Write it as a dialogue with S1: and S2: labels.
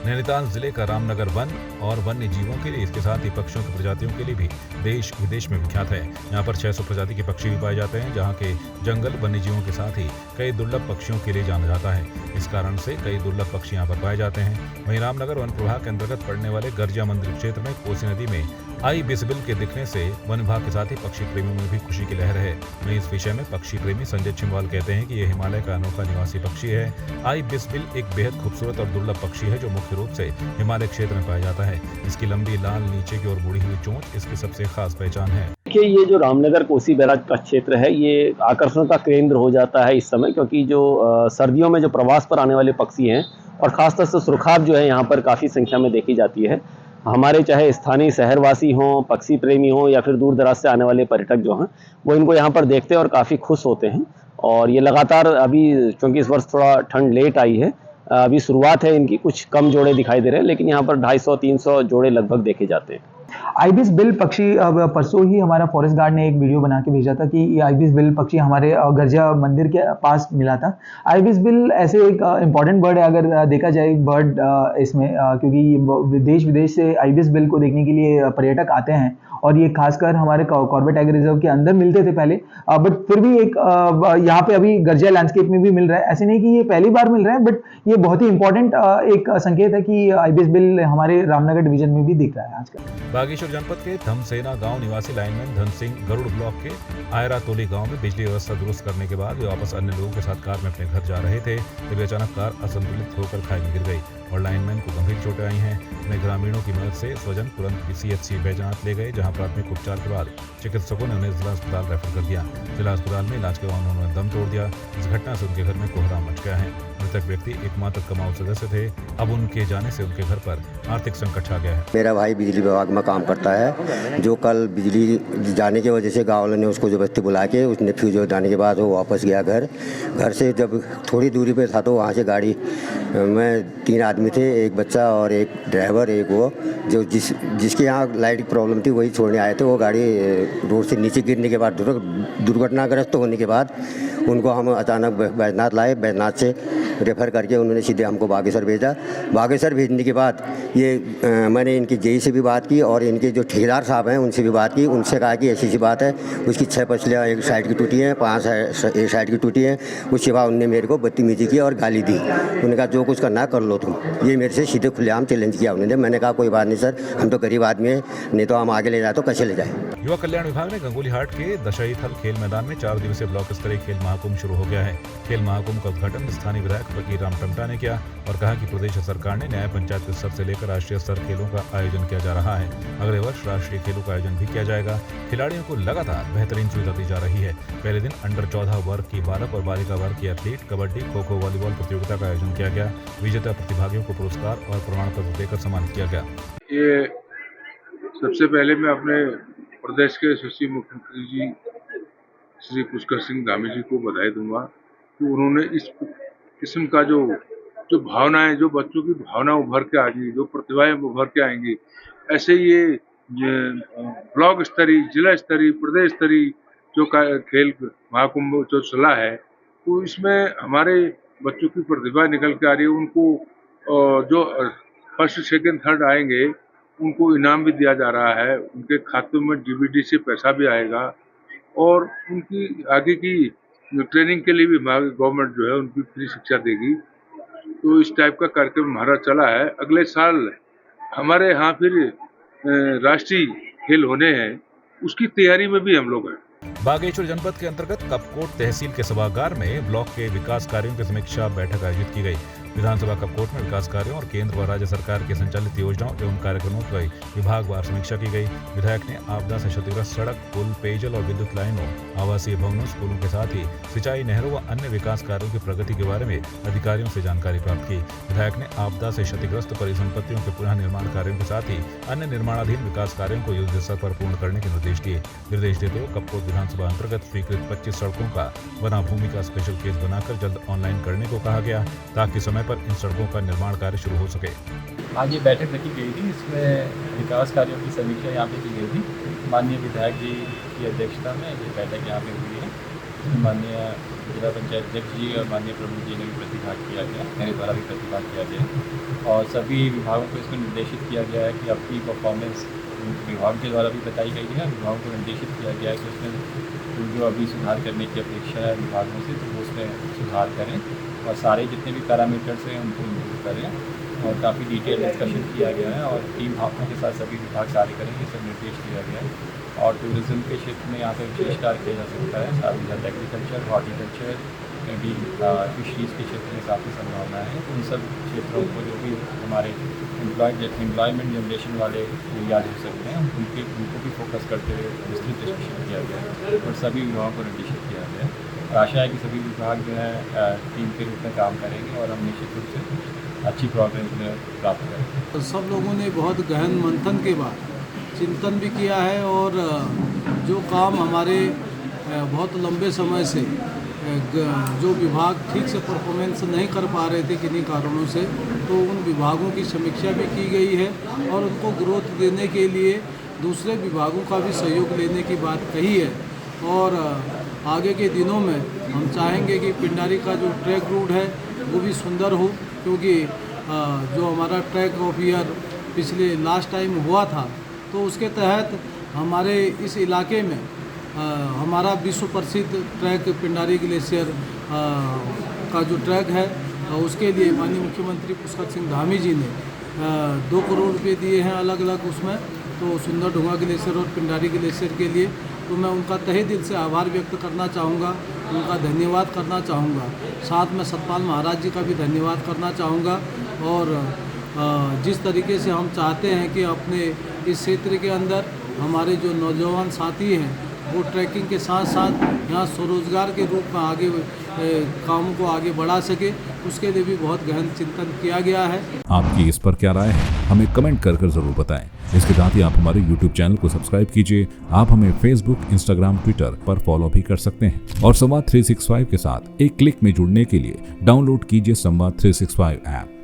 S1: नैनीताल जिले का रामनगर वन और वन्य जीवों के लिए, इसके साथ ही पक्षियों की प्रजातियों के लिए भी देश विदेश में विख्यात है। यहाँ पर 600 प्रजाति के पक्षी भी पाए जाते हैं, जहाँ के जंगल वन्य जीवों के साथ ही कई दुर्लभ पक्षियों के लिए जाना जाता है। इस कारण से कई दुर्लभ पक्षी यहाँ पर पाए जाते हैं। वहीं रामनगर वन प्रभाग के अंतर्गत पड़ने वाले गर्जिया मंदिर क्षेत्र में कोसी नदी में आई बिसबिल के दिखने से वन विभाग के साथ ही पक्षी प्रेमियों में भी खुशी की लहर है। वहीं इस विषय में पक्षी प्रेमी संजय छिमवाल कहते हैं कि यह हिमालय का अनोखा निवासी पक्षी है। आई बिसबिल एक बेहद खूबसूरत और दुर्लभ पक्षी है जो मुख्य रूप से हिमालय क्षेत्र में पाया जाता है। इसकी लंबी लाल नीचे की ओर मुड़ी हुई चोंच इसकी सबसे खास पहचान है।
S2: देखिए, ये जो रामनगर कोसी बैराज का क्षेत्र है, ये आकर्षण का केंद्र हो जाता है इस समय, क्योंकि जो सर्दियों में जो प्रवास पर आने वाले पक्षी हैं और खासतौर से सुरखाब जो है यहाँ पर काफ़ी संख्या में देखी जाती है। हमारे चाहे स्थानीय शहरवासी हों, पक्षी प्रेमी हों या फिर दूर दराज से आने वाले पर्यटक जो हैं, वो इनको यहाँ पर देखते हैं और काफ़ी खुश होते हैं। और ये लगातार अभी, चूँकि इस वर्ष थोड़ा ठंड लेट आई है, अभी शुरुआत है इनकी, कुछ कम जोड़े दिखाई दे रहे हैं, लेकिन यहाँ पर 250-300 जोड़े लगभग देखे जाते हैं।
S3: आइबिस बिल पक्षी, परसों ही हमारा फॉरेस्ट गार्ड ने एक वीडियो बना के भेजा था कि ये आइबिस बिल पक्षी हमारे गर्जिया मंदिर के पास मिला था। आइबिस बिल ऐसे एक इम्पॉर्टेंट बर्ड है, अगर देखा जाए बर्ड इसमें, क्योंकि देश विदेश से आइबिस बिल को देखने के लिए पर्यटक आते हैं और ये खासकर हमारे कॉर्बेट टाइगर रिजर्व के अंदर मिलते थे पहले, बट फिर भी एक यहाँ पे अभी गर्जिया लैंडस्केप में भी मिल रहा है। ऐसे नहीं कि ये पहली बार मिल रहा है, बट ये बहुत ही इंपॉर्टेंट एक संकेत है कि आइबिस बिल हमारे रामनगर डिवीजन में भी दिख रहा है आजकल।
S1: बागेश्वर जनपद के धमसेना गांव निवासी लाइनमैन धन सिंह गरुड़ ब्लॉक के आयरा तोली गांव में बिजली व्यवस्था दुरुस्त करने के बाद वे वापस अन्य लोगों के साथ कार में अपने घर जा रहे थे, तभी अचानक कार असंतुलित होकर खाई में गिर गई और लाइनमैन को गंभीर चोटें आई हैं। उन्हें ग्रामीणों की मदद से स्वजन तुरंत CHC बैजनाथ ले गए, जहां प्राथमिक उपचार के बाद चिकित्सकों ने उन्हें जिला अस्पताल रेफर कर दिया। जिला अस्पताल में इलाज के दौरान उन्होंने दम तोड़ दिया। इस घटना से उनके घर में कोहराम मच गया है। मृतक व्यक्ति एकमात्र कमाऊ सदस्य थे। अब उनके जाने से उनके घर पर आर्थिक संकट छा गया है।
S4: मेरा भाई बिजली विभाग में काम करता है, जो कल बिजली जाने की वजह से गाँव वालों ने उसको जबरदस्ती बुला के, उसने फ्यूज जाने के बाद वो वापस गया घर से जब थोड़ी दूरी पे था तो वहाँ से गाड़ी में 3 आदमी थे, एक बच्चा और एक ड्राइवर, एक वो जो जिसके यहाँ लाइट की प्रॉब्लम थी वही छोड़ने आए थे। वो गाड़ी रोड से नीचे गिरने के बाद, दुर्घटनाग्रस्त होने के बाद उनको हम अचानक बैजनाथ लाए। बैजनाथ से रेफ़र करके उन्होंने सीधे हमको बागेश्वर भेजा। बागेश्वर भेजने के बाद ये मैंने इनकी जेई से भी बात की और इनके जो ठेकेदार साहब हैं उनसे भी बात की। उनसे कहा कि ऐसी बात है, उसकी 6 पसलियाँ एक साइड की टूटी हैं, 5 एक साइड की टूटी हैं। उसके बाद उनने मेरे को बदतमीजी की और गाली दी। उन्होंने कहा जो कुछ करना कर लो तुम। ये मेरे से सीधे खुलेआम चैलेंज किया उन्होंने। मैंने कहा कोई बात नहीं सर, हम तो गरीब आदमी हैं, नहीं तो हम आगे ले जाए तो कैसे ले जाए।
S1: युवा कल्याण विभाग ने गंगोलीहाट के दशईथल खेल मैदान में 4 दिवसीय ब्लॉक स्तरीय खेल महाकुंभ शुरू हो गया है। खेल महाकुंभ का उद्घाटन स्थानीय विधायक फकीर राम टमटा ने किया और कहा कि प्रदेश सरकार ने न्याय पंचायत स्तर से लेकर राष्ट्रीय स्तर खेलों का आयोजन किया जा रहा है। अगले वर्ष राष्ट्रीय खेलों का आयोजन भी किया जाएगा। खिलाड़ियों को लगातार बेहतरीन सुविधा दी जा रही है। पहले दिन अंडर 14 वर्ग की बालक और बालिका वर्ग की एथलीट, कबड्डी, खो खो, वॉलीबॉल प्रतियोगिता का आयोजन किया गया। विजेता प्रतिभागियों को पुरस्कार और प्रमाण पत्र देकर सम्मानित किया गया।
S5: ये सबसे पहले मैं अपने प्रदेश के यशस्वी मुख्यमंत्री जी श्री पुष्कर सिंह धामी जी को बधाई दूंगा कि उन्होंने इस किस्म का जो भावनाएं, जो बच्चों की भावना उभर के आएंगी, जो प्रतिभाएं उभर के आएंगी, ऐसे ये ब्लॉक स्तरीय, जिला स्तरीय, प्रदेश स्तरीय जो खेल महाकुंभ जो चला है, तो इसमें हमारे बच्चों की प्रतिभा निकल के आ रही है। उनको जो फर्स्ट सेकंड थर्ड आएंगे उनको इनाम भी दिया जा रहा है। उनके खातों में DBT से पैसा भी आएगा और उनकी आगे की ट्रेनिंग के लिए भी हमारी गवर्नमेंट जो है उनकी फ्री शिक्षा देगी। तो इस टाइप का कार्यक्रम हमारा चला है। अगले साल हमारे यहाँ फिर राष्ट्रीय खेल होने हैं, उसकी तैयारी में भी हम लोग हैं।
S1: बागेश्वर जनपद के अंतर्गत कपकोट तहसील के सभागार में ब्लॉक के विकास कार्यों की समीक्षा बैठक आयोजित की गई। विधानसभा कपकोट में विकास कार्यों और केंद्र व राज्य सरकार के संचालित योजनाओं एवं कार्यक्रमों की विभागवार समीक्षा की गई। विधायक ने आपदा से क्षतिग्रस्त सड़क, पुल, पेयजल और विद्युत लाइनों, आवासीय भवनों, स्कूलों के साथ ही सिंचाई, नहरों व अन्य विकास कार्यों की प्रगति के बारे में अधिकारियों से जानकारी प्राप्त की। विधायक ने आपदा से क्षतिग्रस्त परिसंपत्तियों के पुनः निर्माण कार्यों के साथ ही अन्य निर्माणाधीन विकास कार्यों को युद्ध स्तर पर पूर्ण करने के निर्देश दिए। निर्देश देते हुए कपकोट विधानसभा अंतर्गत स्वीकृत 25 सड़कों का वना भूमि का स्पेशल केस बनाकर जल्द ऑनलाइन करने को कहा गया, ताकि समय पर इन सड़कों का निर्माण कार्य शुरू हो सके।
S6: आज ये बैठक रखी गई थी, इसमें विकास कार्यों की समीक्षा यहाँ पे की गई थी। माननीय विधायक जी की अध्यक्षता में ये बैठक यहाँ पे हुई है। माननीय जिला पंचायत अध्यक्ष जी और माननीय प्रमुख जी ने भी प्रतिभाग किया गया, मेरे द्वारा भी प्रतिभाग किया गया और सभी विभागों को इसमें निर्देशित किया गया है कि अपनी परफॉर्मेंस विभाग के द्वारा भी बताई गई है। विभागों को निर्देशित किया गया है कि उसमें जो अभी सुधार करने की अपेक्षा है विभागों से, तो वो उसमें सुधार करें और सारे जितने भी पैरामीटर्स हैं उनको इम्प्रूव करें और काफ़ी डिटेल डिस्कशन किया गया है और टीम भावना के साथ सभी विभाग कार्य करेंगे, ये सब निर्देश दिया गया है। और टूरिज़्म के क्षेत्र में यहाँ पर विशेष कार्य किया जा सकता है, साथ ही साथ एग्रीकल्चर, हॉर्टिकल्चर में भी फिशरीज़ के क्षेत्र में काफ़ी संभावना है। उन सब क्षेत्रों को जो भी हमारे एम्प्लॉयमेंट जनरेशन वाले एरियाज हो सकते हैं उनको भी फोकस करते हुए विस्तृत डिस्कशन किया गया है और सभी विभागों को निर्देशित किया गया है और आशा है कि सभी विभाग जो है टीम के रूप में काम करेंगे और हम निश्चित रूप से अच्छी प्रोग्रेस में प्राप्त करेंगे।
S7: तो सब लोगों ने बहुत गहन मंथन के बाद चिंतन भी किया है और जो काम हमारे बहुत लंबे समय से जो विभाग ठीक से परफॉर्मेंस नहीं कर पा रहे थे किन्हीं कारणों से, तो उन विभागों की समीक्षा भी की गई है और उनको ग्रोथ देने के लिए दूसरे विभागों का भी सहयोग लेने की बात कही है। और आगे के दिनों में हम चाहेंगे कि पिंडारी का जो ट्रैक रूट है वो भी सुंदर हो, क्योंकि जो हमारा ट्रैक ऑफ ईयर पिछले लास्ट टाइम हुआ था तो उसके तहत हमारे इस इलाके में हमारा विश्व प्रसिद्ध ट्रैक पिंडारी ग्लेशियर का जो ट्रैक है उसके लिए माननीय मुख्यमंत्री पुष्कर सिंह धामी जी ने 2 करोड़ रुपये दिए हैं अलग अलग उसमें, तो सुंदर ढूंगा ग्लेशियर और पिंडारी ग्लेशियर के लिए। तो मैं उनका तहे दिल से आभार व्यक्त करना चाहूँगा, उनका धन्यवाद करना चाहूँगा। साथ में सतपाल महाराज जी का भी धन्यवाद करना चाहूँगा। और जिस तरीके से हम चाहते हैं कि अपने इस क्षेत्र के अंदर हमारे जो नौजवान साथी हैं वो ट्रैकिंग के साथ साथ यहाँ स्वरोजगार के रूप में आगे कामों को आगे बढ़ा सके, उसके लिए भी बहुत गहन चिंतन किया गया है।
S1: आपकी इस पर क्या राय है, हमें कमेंट कर जरूर बताएं। इसके साथ ही आप हमारे YouTube चैनल को सब्सक्राइब कीजिए। आप हमें Facebook, Instagram, Twitter पर फॉलो भी कर सकते हैं और संवाद 365 के साथ एक क्लिक में जुड़ने के लिए डाउनलोड कीजिए संवाद 365 ऐप।